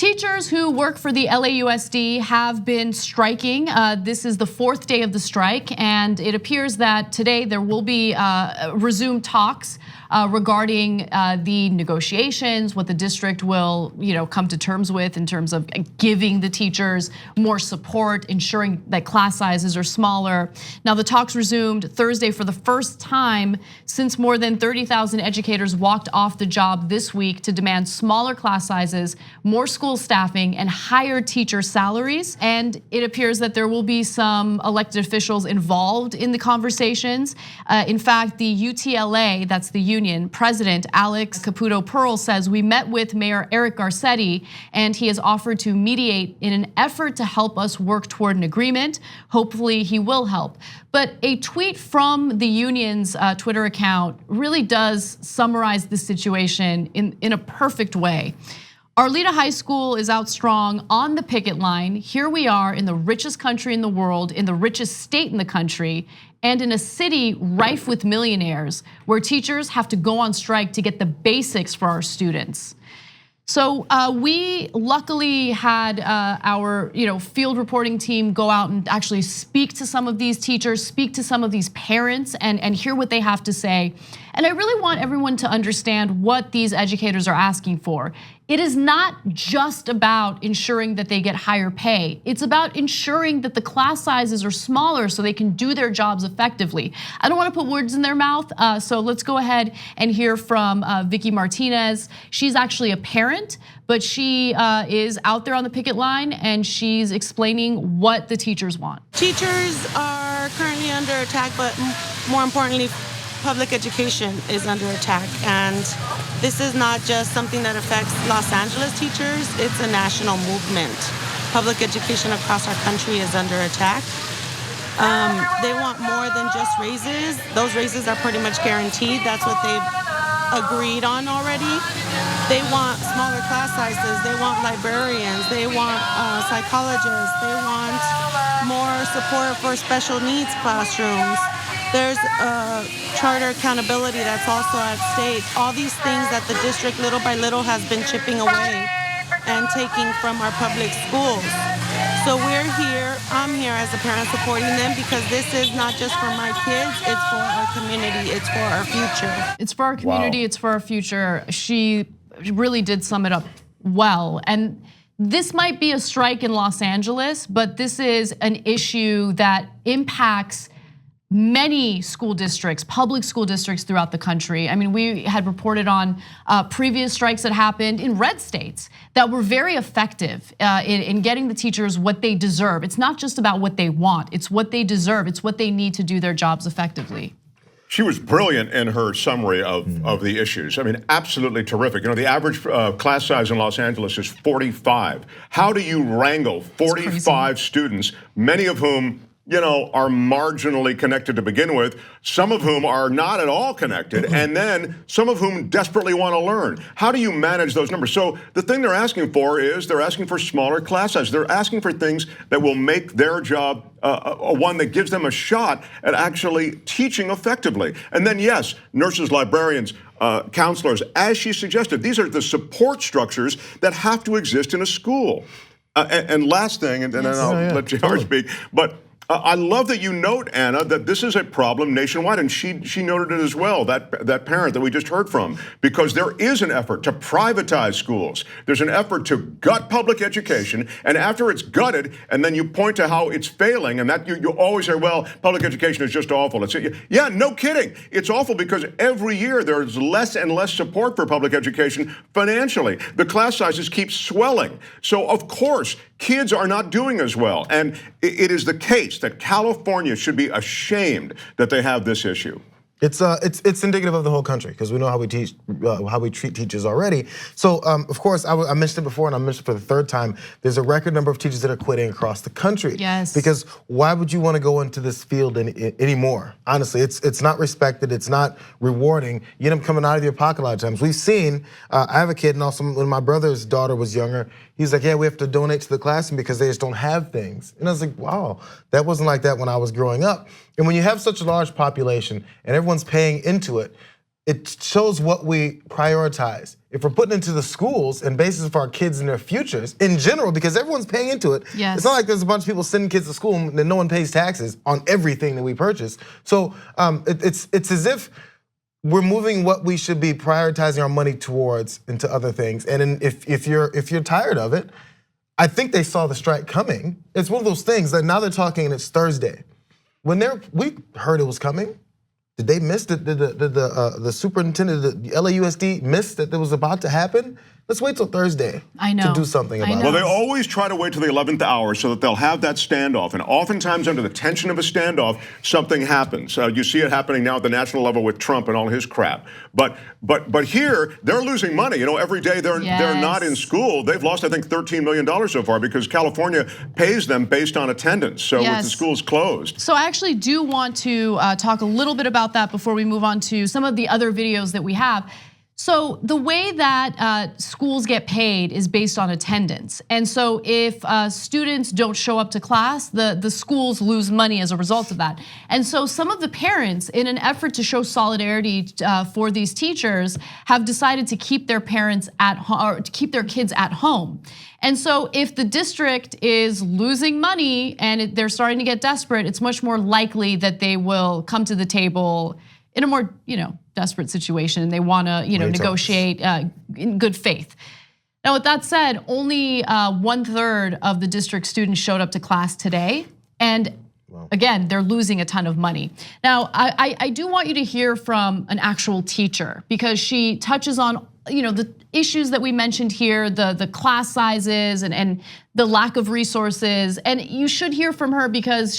Teachers who work for the LAUSD have been striking. This is the 4th day of the strike, and it appears that today there will be resumed talks regarding the negotiations, what the district will come to terms with in terms of giving the teachers more support, ensuring that class sizes are smaller. Now the talks resumed Thursday for the first time since more than 30,000 educators walked off the job this week to demand smaller class sizes, more school staffing, and higher teacher salaries. And it appears that there will be some elected officials involved in the conversations. In fact, the UTLA, that's the union president, Alex Caputo-Pearl, says, "We met with Mayor Eric Garcetti and he has offered to mediate in an effort to help us work toward an agreement. Hopefully he will help." But a tweet from the union's Twitter account really does summarize the situation in a perfect way. "Arleta High School is out strong on the picket line. Here we are in the richest country in the world, in the richest state in the country, and in a city rife with millionaires, where teachers have to go on strike to get the basics for our students." So we luckily had our field reporting team go out and actually speak to some of these teachers, speak to some of these parents, and hear what they have to say. And I really want everyone to understand what these educators are asking for. It is not just about ensuring that they get higher pay. It's about ensuring that the class sizes are smaller so they can do their jobs effectively. I don't want to put words in their mouth, so let's go ahead and hear from Vicky Martinez. She's actually a parent, but she is out there on the picket line and she's explaining what the teachers want. Teachers are currently under attack, but more importantly, public education is under attack, and this is not just something that affects Los Angeles teachers, it's a national movement. Public education across our country is under attack. They want more than just raises. Those raises are pretty much guaranteed. That's what they've agreed on already. They want smaller class sizes. They want librarians. They want psychologists. They want more support for special needs classrooms. There's charter accountability that's also at stake. All these things that the district little by little has been chipping away and taking from our public schools. So we're here, I'm here as a parent supporting them, because this is not just for my kids, it's for our community, it's for our future. It's for our community, wow. It's for our future. She really did sum it up well. And this might be a strike in Los Angeles, but this is an issue that impacts many school districts, public school districts throughout the country. I mean, we had reported on previous strikes that happened in red states that were very effective in getting the teachers what they deserve. It's not just about what they want, it's what they deserve, it's what they need to do their jobs effectively. She was brilliant in her summary of the issues. I mean, absolutely terrific. The average class size in Los Angeles is 45. How do you wrangle 45 students, many of whom are marginally connected to begin with, some of whom are not at all connected, and then some of whom desperately want to learn? How do you manage those numbers? So the thing they're asking for is they're asking for smaller class sizes. They're asking for things that will make their job one that gives them a shot at actually teaching effectively. And then yes, nurses, librarians, counselors, as she suggested, these are the support structures that have to exist in a school. And last thing, and then I'll let Jayar speak, but I love that you note, Anna, that this is a problem nationwide, and she noted it as well, that parent that we just heard from, because there is an effort to privatize schools. There's an effort to gut public education, and after it's gutted, and then you point to how it's failing, and that you always say, well, public education is just awful. Yeah, no kidding. It's awful because every year there's less and less support for public education financially. The class sizes keep swelling. So of course, kids are not doing as well, and it is the case that California should be ashamed that they have this issue. It's indicative of the whole country, because we know how we teach, how we treat teachers already. So of course, I mentioned it before, and I mentioned it for the third time. There's a record number of teachers that are quitting across the country. Yes. Because why would you want to go into this field anymore? Honestly, it's not respected. It's not rewarding. You end up coming out of your pocket a lot of times. We've seen. I have a kid, and also when my brother's daughter was younger, he's like, yeah, we have to donate to the classroom because they just don't have things. And I was like, wow, that wasn't like that when I was growing up. And when you have such a large population and everyone's paying into it, it shows what we prioritize. If we're putting into the schools and basis for our kids and their futures in general, because everyone's paying into it. Yes. It's not like there's a bunch of people sending kids to school and no one pays taxes on everything that we purchase. So it's as if we're moving what we should be prioritizing our money towards into other things. And if you're tired of it, I think they saw the strike coming. It's one of those things that now they're talking and it's Thursday. When we heard it was coming, did they miss it? Did the superintendent, the LAUSD miss that it was about to happen? Let's wait till Thursday to do something about it. Well, they always try to wait till the 11th hour so that they'll have that standoff. And oftentimes under the tension of a standoff, something happens. You see it happening now at the national level with Trump and all his crap. But here, they're losing money. You know, every day they're not in school. They've lost, I think, $13 million so far because California pays them based on attendance. So with the schools closed. So I actually do want to talk a little bit about that before we move on to some of the other videos that we have. So the way that schools get paid is based on attendance. And so if students don't show up to class, the schools lose money as a result of that. And so some of the parents, in an effort to show solidarity for these teachers, have decided to keep their parents at home, or to keep their kids at home. And so if the district is losing money and they're starting to get desperate, it's much more likely that they will come to the table in a more, desperate situation, and they want to, negotiate in good faith. Now, with that said, only 1/3 of the district students showed up to class today, and again, they're losing a ton of money. Now, I do want you to hear from an actual teacher because she touches on, the issues that we mentioned here, the class sizes and the lack of resources, and you should hear from her because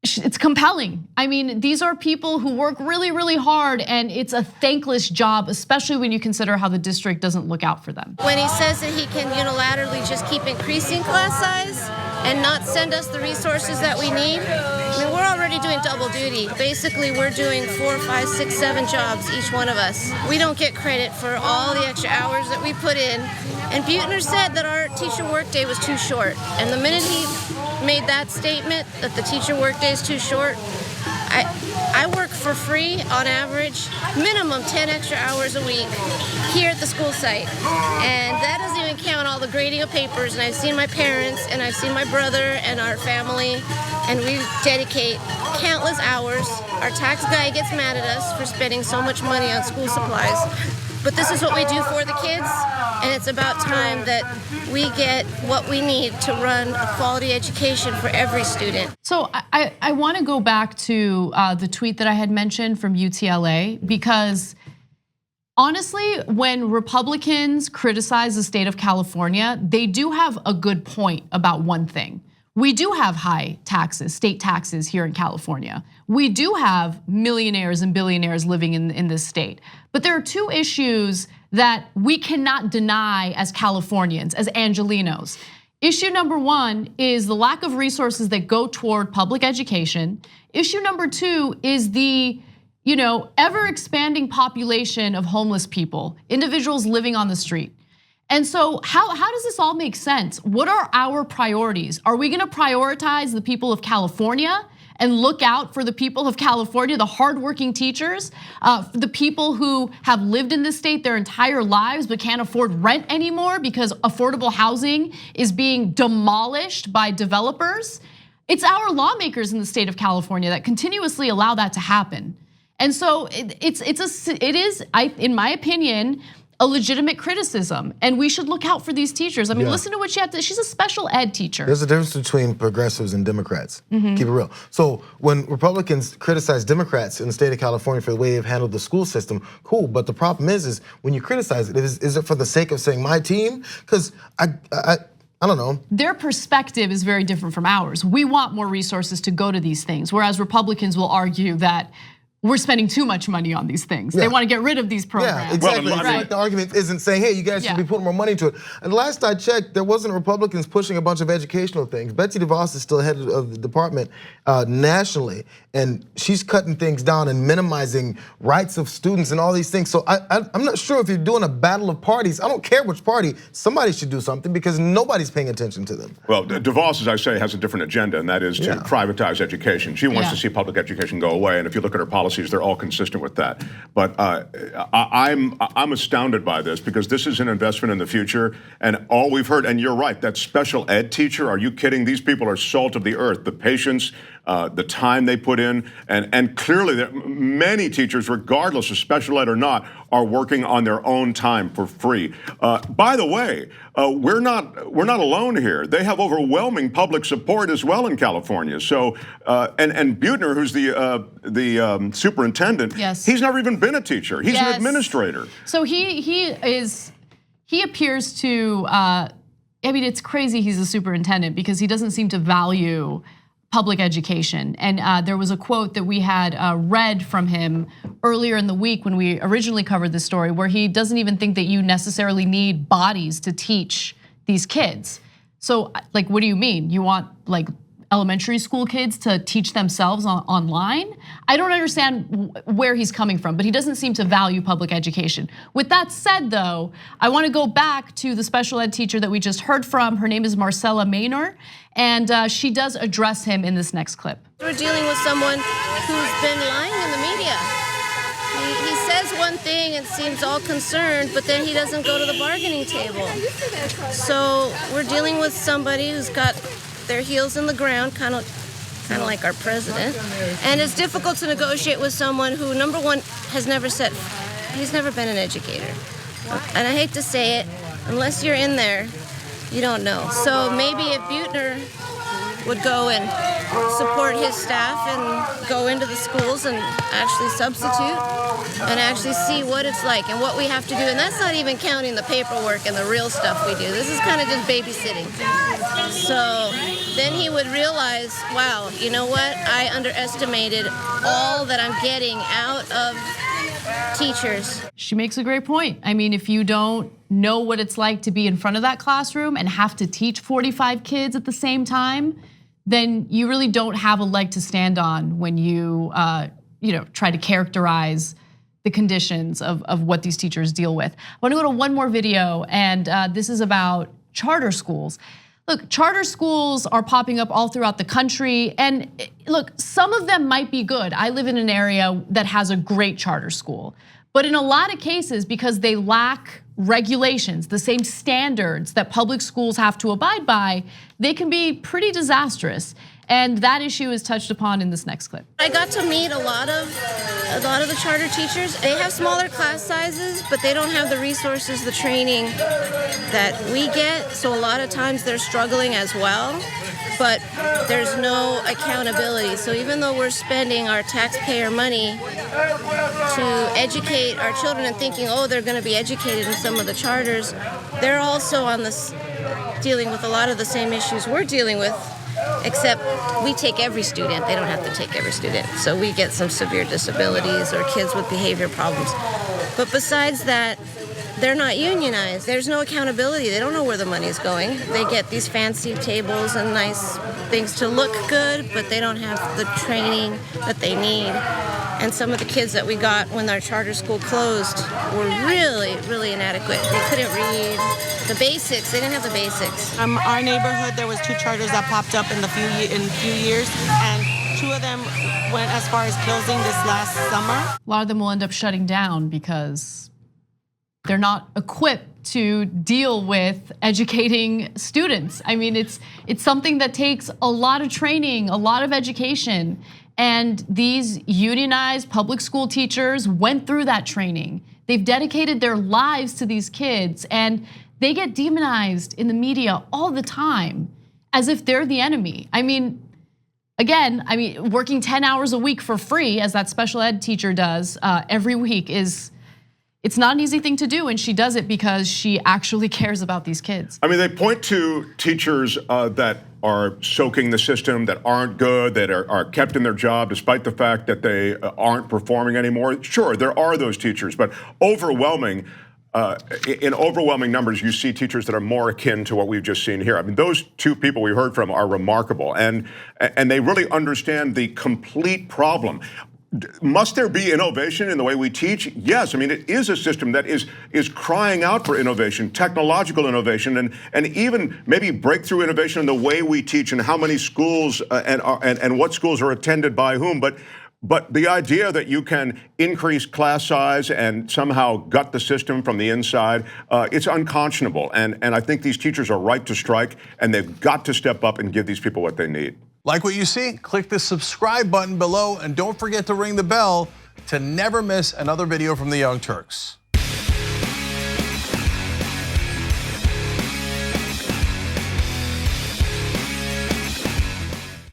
it's compelling. I mean, these are people who work really, really hard, and it's a thankless job, especially when you consider how the district doesn't look out for them. When he says that he can unilaterally just keep increasing class size and not send us the resources that we need, I mean, we're already doing double duty. Basically, we're doing 4, 5, 6, 7 jobs, each one of us. We don't get credit for all the extra hours that we put in. And Beutner said that our teacher workday was too short. And the minute he made that statement that the teacher workday is too short, I work for free on average, minimum 10 extra hours a week here at the school site. And that doesn't even count all the grading of papers. And I've seen my parents and I've seen my brother and our family, and we dedicate countless hours. Our tax guy gets mad at us for spending so much money on school supplies. But this is what we do for the kids, and it's about time that we get what we need to run a quality education for every student. So I want to go back to the tweet that I had mentioned from UTLA, because honestly, when Republicans criticize the state of California, they do have a good point about one thing. We do have high taxes, state taxes here in California. We do have millionaires and billionaires living in this state. But there are two issues that we cannot deny as Californians, as Angelenos. Issue number one is the lack of resources that go toward public education. Issue number two is the ever expanding population of homeless people, individuals living on the street. And so how does this all make sense? What are our priorities? Are we gonna prioritize the people of California and look out for the people of California, the hardworking teachers, the people who have lived in this state their entire lives but can't afford rent anymore because affordable housing is being demolished by developers? It's our lawmakers in the state of California that continuously allow that to happen. And so it is, in my opinion, a legitimate criticism, and we should look out for these teachers. I mean, listen to what she had to. She's a special ed teacher. There's a difference between progressives and Democrats. Keep it real. So when Republicans criticize Democrats in the state of California for the way they've handled the school system, cool. But the problem is when you criticize it, is it for the sake of saying my team? Because I don't know. Their perspective is very different from ours. We want more resources to go to these things, whereas Republicans will argue that we're spending too much money on these things. They want to get rid of these programs. Yeah, exactly. Well, like the argument isn't saying, hey, you guys should be putting more money into it. And last I checked, there wasn't Republicans pushing a bunch of educational things. Betsy DeVos is still head of the department nationally, and she's cutting things down and minimizing rights of students and all these things. So I'm not sure if you're doing a battle of parties. I don't care which party. Somebody should do something because nobody's paying attention to them. Well, DeVos, as I say, has a different agenda, and that is to privatize education. She wants to see public education go away, and if you look at her policy policies. They're all consistent with that. But I'm astounded by this because this is an investment in the future. And all we've heard, and you're right, that special ed teacher, are you kidding? These people are salt of the earth. The patience, the time they put in, and clearly many teachers, regardless of special ed or not, are working on their own time for free. By the way, we're not alone here. They have overwhelming public support as well in California. So, and Beutner, who's the superintendent, yes, he's never even been a teacher. He's an administrator. So he appears to. I mean, it's crazy he's a superintendent because he doesn't seem to value public education. And there was a quote that we had read from him earlier in the week when we originally covered this story, where he doesn't even think that you necessarily need bodies to teach these kids. So, like, what do you mean? You want like elementary school kids to teach themselves online? I don't understand where he's coming from, but he doesn't seem to value public education. With that said, though, I want to go back to the special ed teacher that we just heard from. Her name is Marcella Maynor, and she does address him in this next clip. We're dealing with someone who's been lying in the media. He says one thing and seems all concerned, but then he doesn't go to the bargaining table. So we're dealing with somebody who's got their heels in the ground, kind of like our president. And it's difficult to negotiate with someone who, number one, he's never been an educator. And I hate to say it, unless you're in there, you don't know. So maybe if Beutner would go and support his staff and go into the schools and actually substitute and actually see what it's like and what we have to do. And that's not even counting the paperwork and the real stuff we do. This is kind of just babysitting. So then he would realize, wow, you know what? I underestimated all that I'm getting out of teachers. She makes a great point. I mean, if you don't know what it's like to be in front of that classroom and have to teach 45 kids at the same time, then you really don't have a leg to stand on when you try to characterize the conditions of what these teachers deal with. I want to go to one more video, and this is about charter schools. Look, charter schools are popping up all throughout the country, and look, some of them might be good. I live in an area that has a great charter school, but in a lot of cases, because they lack regulations, the same standards that public schools have to abide by, they can be pretty disastrous. And that issue is touched upon in this next clip. I got to meet a lot of the charter teachers. They have smaller class sizes, but they don't have the resources, the training that we get. So a lot of times they're struggling as well, but there's no accountability. So even though we're spending our taxpayer money to educate our children and thinking, oh, they're going to be educated in some of the charters, they're also on this dealing with a lot of the same issues we're dealing with. Except we take every student. They don't have to take every student. So we get some severe disabilities or kids with behavior problems. But besides that, they're not unionized. There's no accountability. They don't know where the money's going. They get these fancy tables and nice things to look good, but they don't have the training that they need. And some of the kids that we got when our charter school closed were really, really inadequate. They couldn't read the basics. They didn't have the basics. Our neighborhood, there was 2 charters that popped up in a few years, and 2 of them went as far as closing this last summer. A lot of them will end up shutting down because they're not equipped to deal with educating students. I mean, it's something that takes a lot of training, a lot of education. And these unionized public school teachers went through that training. They've dedicated their lives to these kids, and they get demonized in the media all the time as if they're the enemy. I mean, again, working 10 hours a week for free, as that special ed teacher does every week, it's not an easy thing to do, and she does it because she actually cares about these kids. I mean, they point to teachers that are soaking the system, that aren't good, that are kept in their job despite the fact that they aren't performing anymore. Sure, there are those teachers, but in overwhelming numbers, you see teachers that are more akin to what we've just seen here. I mean, those 2 people we heard from are remarkable, and they really understand the complete problem. Must there be innovation in the way we teach? Yes, I mean, it is a system that is crying out for innovation, technological innovation, and even maybe breakthrough innovation in the way we teach and how many schools and what schools are attended by whom. But But the idea that you can increase class size and somehow gut the system from the inside, it's unconscionable. And I think these teachers are right to strike, and they've got to step up and give these people what they need. Like what you see? Click the subscribe button below, and don't forget to ring the bell to never miss another video from the Young Turks.